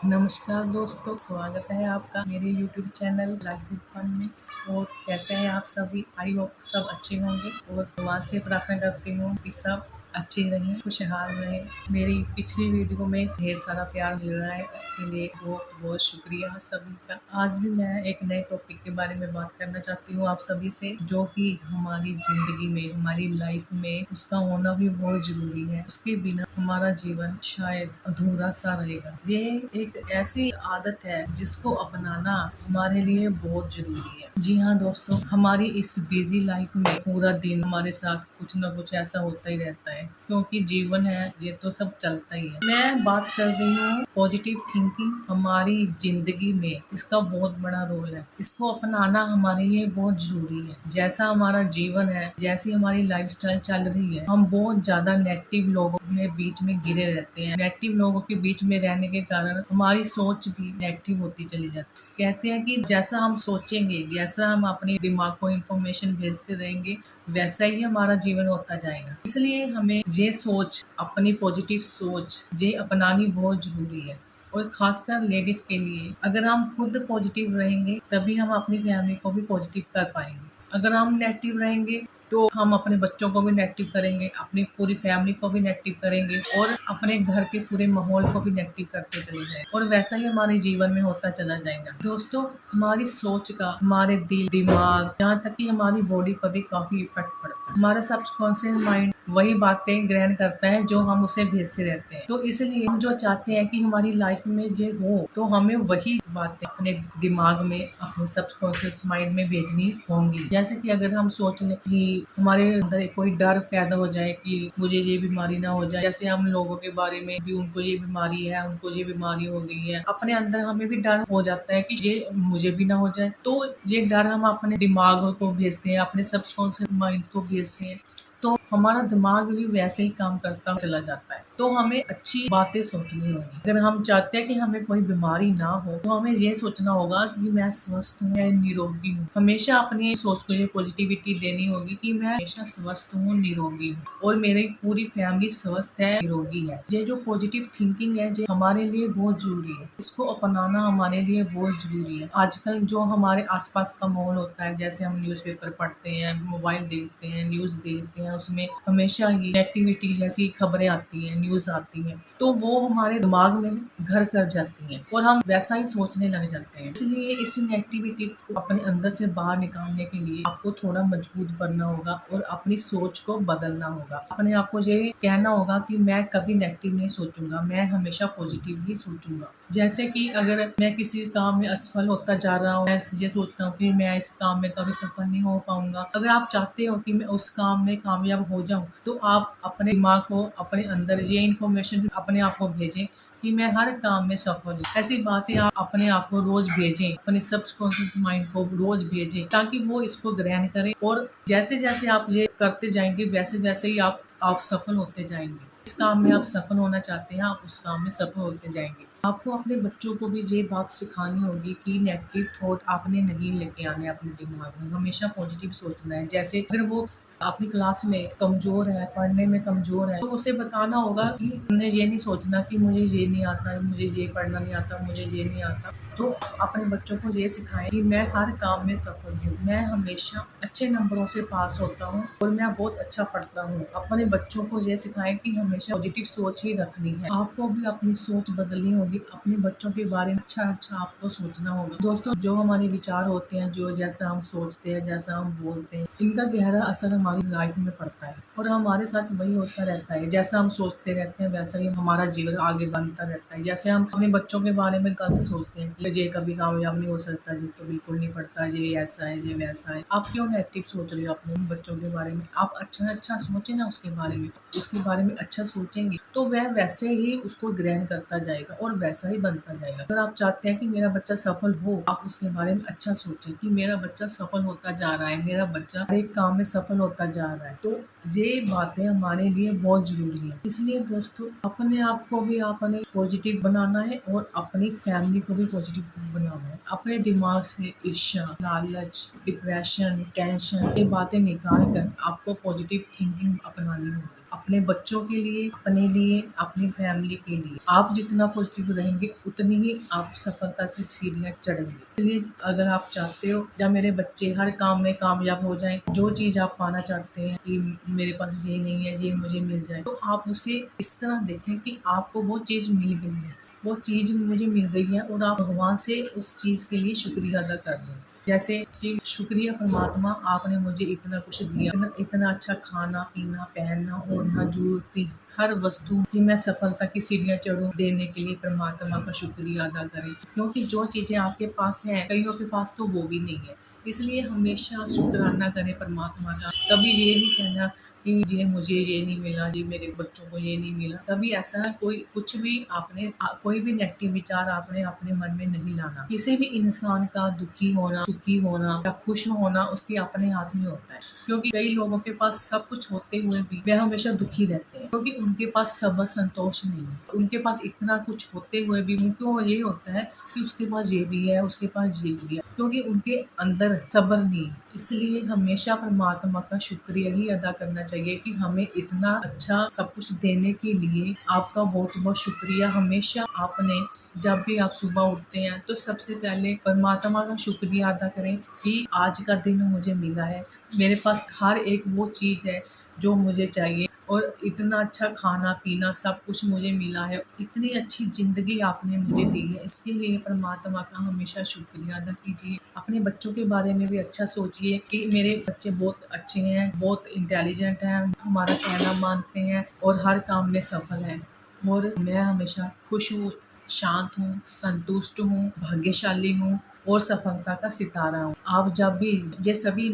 नमस्कार दोस्तों, स्वागत है आपका मेरे YouTube channel life with fun में। और कैसे हैं आप सभी? आई होप सब अच्छे होंगे और भगवान से प्रार्थना करती हूँ कि सब अच्छे रहें, खुशहाल रहें। मेरी पिछली वीडियो में ढेर सारा प्यार मिल रहा है, उसके लिए बहुत बहुत शुक्रिया सभी का। आज भी मैं एक नए टॉपिक के बारे में बात करना चाहती हूँ आप सभी से, जो कि हमारी जिंदगी में, हमारी लाइफ में उसका होना भी बहुत जरूरी है। उसके बिना हमारा जीवन शायद अधूरा सा रहेगा। ये एक ऐसी आदत है जिसको अपनाना हमारे लिए बहुत जरूरी है। जी हाँ दोस्तों, हमारी इस बिजी लाइफ में पूरा दिन हमारे साथ कुछ ना कुछ ऐसा होता ही रहता है, क्योंकि जीवन है, ये तो सब चलता ही है। मैं बात कर रही हूँ पॉजिटिव थिंकिंग। हमारी जिंदगी में इसका बहुत बड़ा रोल है। इसको अपनाना हमारे लिए बहुत जरूरी है। जैसा हमारा जीवन है, जैसी हमारी लाइफस्टाइल चल रही है, हम बहुत ज्यादा नेगेटिव लोगों में बीच में घिरे रहते हैं। नेगेटिव लोगों के बीच में रहने के कारण हमारी सोच भी नेगेटिव होती चली जाती है। कहते हैं कि जैसा हम सोचेंगे, जैसा हम अपने दिमाग को इंफॉर्मेशन भेजते रहेंगे, वैसा ही हमारा जीवन होता जाएगा। इसलिए हमें ये सोच, अपनी पॉजिटिव सोच ये अपनानी बहुत जरूरी है। और खासकर लेडीज के लिए, अगर हम खुद पॉजिटिव रहेंगे तभी हम अपनी फैमिली को भी पॉजिटिव कर पाएंगे। अगर हम नेगेटिव रहेंगे तो हम अपने बच्चों को भी नेगेटिव करेंगे, अपनी पूरी फैमिली को भी नेगेटिव करेंगे और अपने घर के पूरे माहौल को भी नेगेटिव करते चले जाएंगे, और वैसा ही हमारे जीवन में होता चला जाएगा। दोस्तों, हमारी सोच का हमारे दिल, दिमाग, यहाँ तक कि हमारी बॉडी पर भी काफी इफेक्ट पड़ता है। हमारा सबकॉन्शियस माइंड वही बातें ग्रहण करता है जो हम उसे भेजते रहते हैं। तो इसलिए हम जो चाहते हैं कि हमारी लाइफ में जो हो, तो हमें वही बातें अपने दिमाग में, अपने सबकॉन्शियस माइंड में भेजनी होंगी। जैसे कि अगर हम सोच लें कि हमारे अंदर कोई डर पैदा हो जाए कि मुझे ये बीमारी ना हो जाए, जैसे हम लोगों के बारे में भी, उनको ये बीमारी है, उनको ये बीमारी हो गई है, अपने अंदर हमें भी डर हो जाता है कि ये मुझे भी ना हो जाए। तो ये डर हम अपने दिमाग को भेजते हैं, अपने सबकॉन्शियस माइंड को भेजते हैं, तो हमारा दिमाग भी वैसे ही काम करता चला जाता है। तो हमें अच्छी बातें सोचनी होगी। अगर हम चाहते हैं कि हमें कोई बीमारी ना हो, तो हमें ये सोचना होगा कि मैं स्वस्थ हूँ, मैं निरोगी हूँ। हमेशा अपनी सोच को ये पॉजिटिविटी देनी होगी कि मैं हमेशा स्वस्थ हूँ, निरोगी हूँ और मेरी पूरी फैमिली स्वस्थ है, निरोगी है। ये जो पॉजिटिव थिंकिंग है, ये हमारे लिए बहुत जरूरी है। इसको अपनाना हमारे लिए बहुत जरूरी है। आजकल जो हमारे आसपास का माहौल होता है, जैसे हम न्यूज़पेपर पढ़ते हैं, मोबाइल देखते हैं, न्यूज़ देखते हैं, उसमें हमेशा ही नेगेटिविटी जैसी खबरें आती हैं, न्यूज़ आती हैं, तो वो हमारे दिमाग में घर कर जाती हैं और हम वैसा ही सोचने लग जाते हैं। इसलिए इस नेगेटिविटी को अपने अंदर से बाहर निकालने के लिए आपको थोड़ा मजबूत बनना होगा और अपनी सोच को बदलना होगा। अपने आप को ये कहना होगा कि मैं कभी नेगेटिव नहीं सोचूंगा, मैं हमेशा पॉजिटिव ही सोचूंगा। जैसे कि अगर मैं किसी काम में असफल होता जा रहा हूँ, मैं ये सोच रहा हूँ कि मैं इस काम में कभी सफल नहीं हो पाऊंगा, अगर आप चाहते हो कि मैं उस काम में कामयाब हो जाऊं, तो आप अपने दिमाग को, अपने अंदर ये इन्फॉर्मेशन अपने आप को भेजें कि मैं हर काम में सफल हूँ। ऐसी बातें आप अपने आप को रोज भेजें, अपने सबकॉन्शियस माइंड को रोज भेजें, ताकि वो इसको ग्रहण करे। और जैसे जैसे आप ये करते जाएंगे, वैसे वैसे ही आप सफल होते जाएंगे। इस काम में आप सफल होना चाहते हैं, आप उस काम में सफल होते जाएंगे। आपको अपने बच्चों को भी ये बात सिखानी होगी कि नेगेटिव थॉट आपने नहीं लेके आने अपने दिमाग में, हमेशा पॉजिटिव सोचना है। जैसे अगर वो अपनी क्लास में कमजोर है, पढ़ने में कमजोर है, तो उसे बताना होगा कि हमने ये नहीं सोचना कि मुझे ये नहीं आता, मुझे ये पढ़ना नहीं आता, मुझे ये नहीं आता। तो अपने बच्चों को ये सिखाएं कि मैं हर काम में सफल हूँ, मैं हमेशा अच्छे नंबरों से पास होता हूँ और मैं बहुत अच्छा पढ़ता हूँ। अपने बच्चों को ये सिखाएं कि हमेशा पॉजिटिव सोच ही रखनी है। आपको भी अपनी सोच बदलनी होगी, अपने बच्चों के बारे में अच्छा अच्छा आपको सोचना होगा। दोस्तों, जो हमारे विचार होते हैं, जो जैसा हम सोचते हैं, जैसा हम बोलते हैं, इनका गहरा असर हमारी लाइफ में पड़ता है और हमारे साथ वही होता रहता है। जैसा हम सोचते रहते हैं, वैसा ही हमारा जीवन आगे बनता रहता है। जैसे हम अपने बच्चों के बारे में गलत सोचते हैं कि ये कभी कामयाब नहीं हो सकता, ये तो बिल्कुल नहीं पढ़ता, ये ऐसा है, ये वैसा है। आप क्यों नेगेटिव सोच रहे हो अपने बच्चों के बारे में? आप अच्छा अच्छा सोचे ना उसके बारे में। उसके बारे में अच्छा सोचेंगे तो वह वैसे ही उसको ग्रहण करता जाएगा और वैसा ही बनता जाएगा। अगर आप चाहते हैं कि मेरा बच्चा सफल हो, आप उसके बारे में अच्छा सोचें कि मेरा बच्चा सफल होता जा रहा है, मेरा बच्चा हर एक काम में सफल होता जा रहा है। तो ये बातें हमारे लिए बहुत जरूरी है। इसलिए दोस्तों, अपने आप को भी आपने पॉजिटिव बनाना है और अपनी फैमिली को भी पॉजिटिव बनाना है। अपने दिमाग से ईर्ष्या, लालच, डिप्रेशन, टेंशन ये बातें निकाल कर आपको पॉजिटिव थिंकिंग अपनानी होगी। अपने बच्चों के लिए, अपने लिए, अपनी फैमिली के लिए। आप जितना पॉजिटिव रहेंगे उतनी ही आप सफलता की सीढ़ियाँ चढ़ेंगे। इसलिए अगर आप चाहते हो या मेरे बच्चे हर काम में कामयाब हो जाएं, जो चीज़ आप पाना चाहते हैं कि मेरे पास ये नहीं है, ये मुझे मिल जाए, तो आप उसे इस तरह देखें कि आपको वो चीज़ मिल गई है, वो चीज़ मुझे मिल गई है और आप भगवान से उस चीज़ के लिए शुक्रिया अदा कर रहे हैं। जैसे कि शुक्रिया परमात्मा, आपने मुझे इतना कुछ दिया, इतना अच्छा खाना पीना, पहनना ओढ़ना, जूती, हर वस्तु की मैं सफलता की सीढ़ियाँ चढ़ूं देने के लिए परमात्मा का शुक्रिया अदा करें। क्योंकि जो चीज़ें आपके पास हैं कईयों के पास तो वो भी नहीं है। इसलिए हमेशा शुक्राना करें परमात्मा का। कभी ये नहीं कहना कि ये मुझे ये नहीं मिला, ये मेरे बच्चों को ये नहीं मिला। कभी ऐसा कोई कुछ भी आपने कोई भी नेगेटिव विचार आपने अपने मन में नहीं लाना। किसी भी इंसान का दुखी होना, सुखी होना या खुश होना उसके अपने हाथ में होता है। क्योंकि कई लोगों के पास सब कुछ होते हुए भी वे हमेशा दुखी रहते हैं, क्योंकि उनके पास सब्र संतोष नहीं है। उनके पास इतना कुछ होते हुए भी उनको ये होता है कि उसके पास ये भी है, उसके पास ये भी है, क्योंकि उनके अंदर सब्र नहीं है। इसलिए हमेशा परमात्मा का शुक्रिया ही अदा करना चाहिए कि हमें इतना अच्छा सब कुछ देने के लिए आपका बहुत बहुत शुक्रिया। हमेशा आपने जब भी आप सुबह उठते हैं तो सबसे पहले परमात्मा का शुक्रिया अदा करें कि आज का दिन मुझे मिला है, मेरे पास हर एक वो चीज़ है जो मुझे चाहिए और इतना अच्छा खाना पीना सब कुछ मुझे मिला है, इतनी अच्छी ज़िंदगी आपने मुझे दी है। इसके लिए परमात्मा का हमेशा शुक्रिया अदा कीजिए। अपने बच्चों के बारे में भी अच्छा सोचिए कि मेरे बच्चे बहुत अच्छे हैं, बहुत इंटेलिजेंट हैं, हमारा कहना मानते हैं और हर काम में सफल हैं और मैं हमेशा खुश हूँ, शांत हूँ, संतुष्ट हूँ, भाग्यशाली हूँ और सफलता का सितारा हूँ। आप जब भी ये सभी